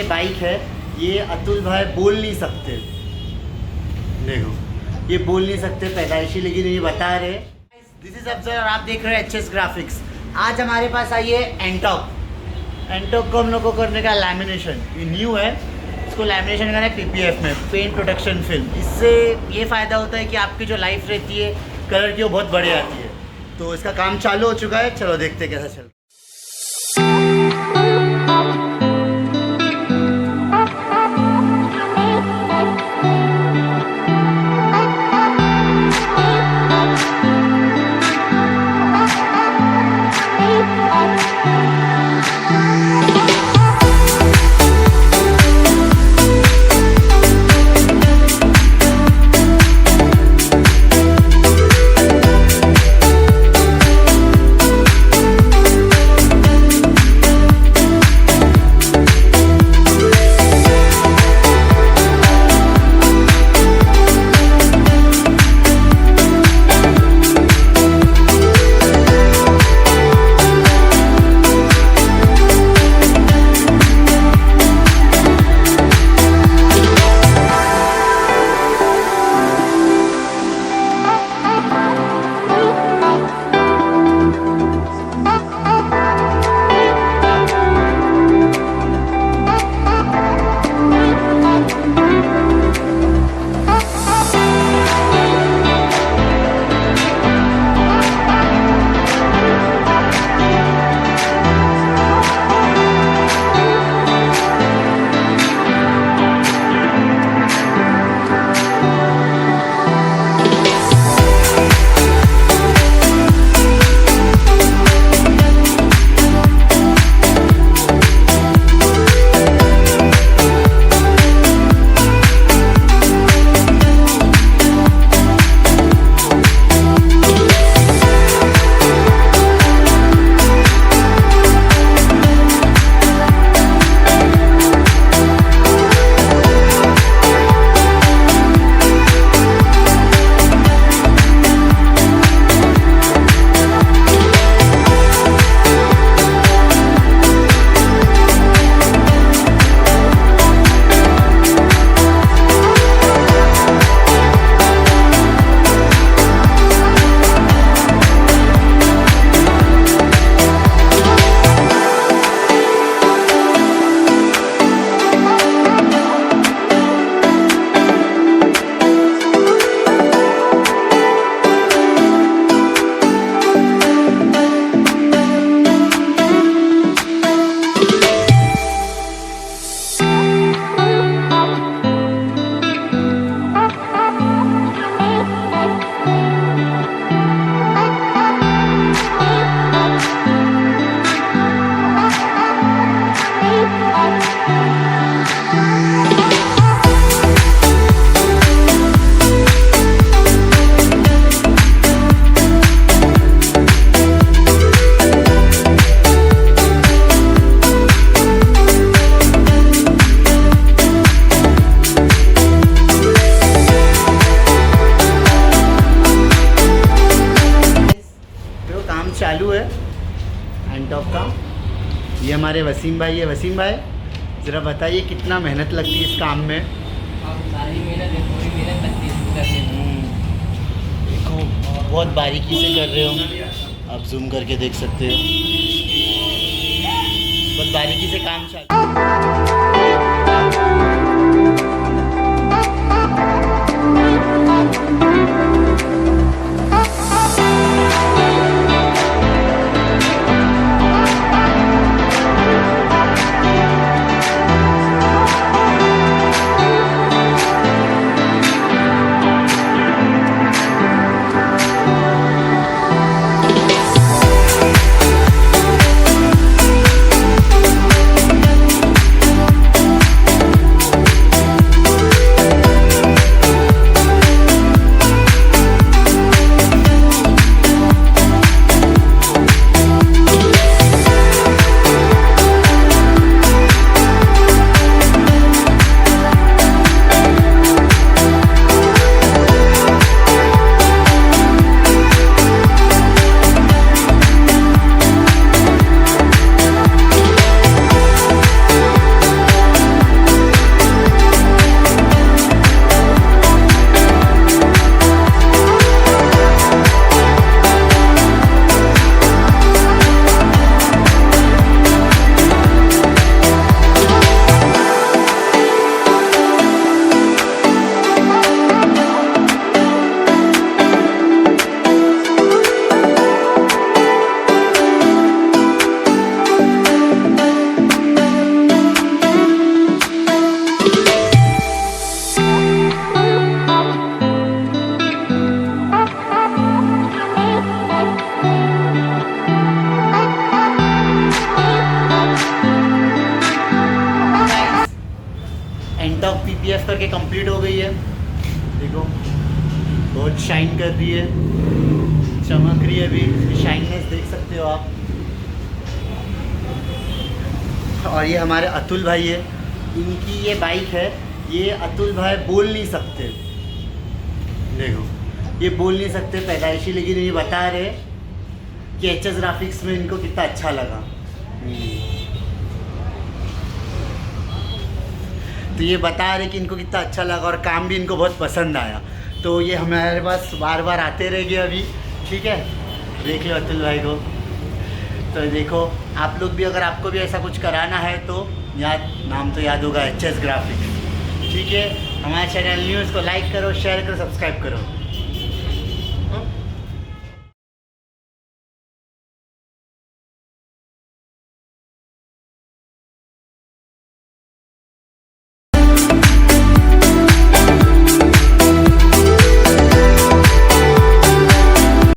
ये बाइक है, ये अतुल भाई बोल नहीं सकते, देखो ये बोल नहीं सकते पैदाइशी, लेकिन ये बता रहे। दिस इज अफजल और आप देख रहे हैं एचएस ग्राफिक्स। आज हमारे पास आई है एंटॉक को हम लोग को करने का लैमिनेशन, ये न्यू है, इसको लैमिनेशन करना है पीपीएफ में, पेंट प्रोटेक्शन फिल्म। इससे ये फ़ायदा होता है कि आपकी जो लाइफ रहती है कलर की वो बहुत बढ़िया आती है। तो इसका काम चालू हो चुका है, चलो देखते कैसा चल रहा है। चालू है एंटॉक का। ये हमारे वसीम भाई है। वसीम भाई ज़रा बताइए कितना मेहनत लगती है इस काम में? सारी मेहनत है, पूरी मेहनत लगती है। देखो बहुत बारीकी से कर रहे हो, आप जूम करके देख सकते हो, बहुत बारीकी से काम चालू। बहुत शाइन कर रही है, चमक रही है अभी, इसकी शाइननेस देख सकते हो आप। और ये हमारे अतुल भाई है, इनकी ये बाइक है। ये अतुल भाई बोल नहीं सकते, देखो ये बोल नहीं सकते पैदाइशी, लेकिन ये बता रहे कि एचएस ग्राफिक्स में इनको कितना अच्छा लगा। तो ये बता रहे कि इनको कितना अच्छा लगा और काम भी इनको बहुत पसंद आया। तो ये हमारे पास बार बार आते रहेंगे अभी, ठीक है। देख लो अतुल भाई को। तो देखो आप लोग भी, अगर आपको भी ऐसा कुछ कराना है तो नाम तो याद होगा, एचएस ग्राफिक्स, ठीक है। हमारे चैनल न्यूज़ को लाइक करो, शेयर करो, सब्सक्राइब करो।